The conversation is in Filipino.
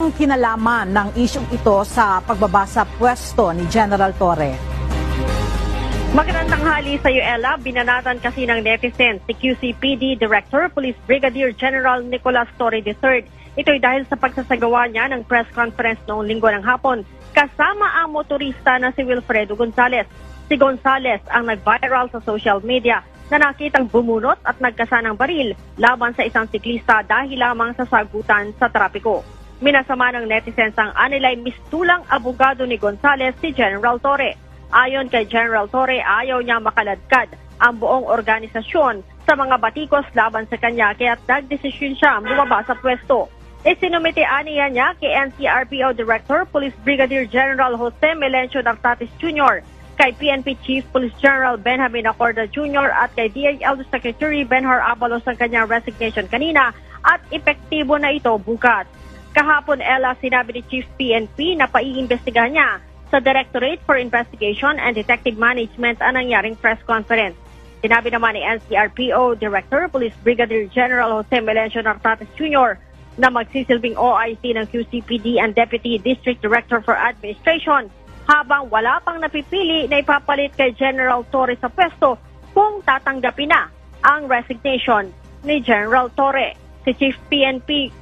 Ang kinalaman ng isyong ito sa pagbaba sa pwesto ni General Torre. Magandang tanghali sa iyo, Ella. Binanatan kasi ng netizen si QCPD Director Police Brigadier General Nicolas Torre III. Ito'y dahil sa pagsasagawa niya ng press conference noong linggo ng hapon kasama ang motorista na si Wilfredo Gonzales. Si Gonzales ang nag-viral sa social media na nakitang bumunot at nagkasa ng baril laban sa isang siklista dahil lamang sa sagutan sa trapiko. Minasama ng netizens ang anilay mistulang abogado ni Gonzales si General Torre. Ayon kay General Torre, ayaw niya makaladkad ang buong organisasyon sa mga batikos laban sa kanya kaya nagdesisyon siya bumaba sa pwesto. Isinumitianiya niya kay NCRPO Director Police Brigadier General Jose Melencio Nartatis Jr., kay PNP Chief Police General Benjamin Acorda Jr. at kay DILG Secretary Benhar Abalos ang kanyang resignation kanina at epektibo na ito bukas. Kahapon, Ella, sinabi ni Chief PNP na paiimbestigahan niya sa Directorate for Investigation and Detective Management ang nangyaring press conference. Sinabi naman ni NCRPO Director Police Brigadier General Jose Melencio Nartatis Jr. na magsisilbing OIC ng QCPD and Deputy District Director for Administration habang wala pang napipili na ipapalit kay General Torre sa pwesto kung tatanggapin na ang resignation ni General Torre. Si Chief PNP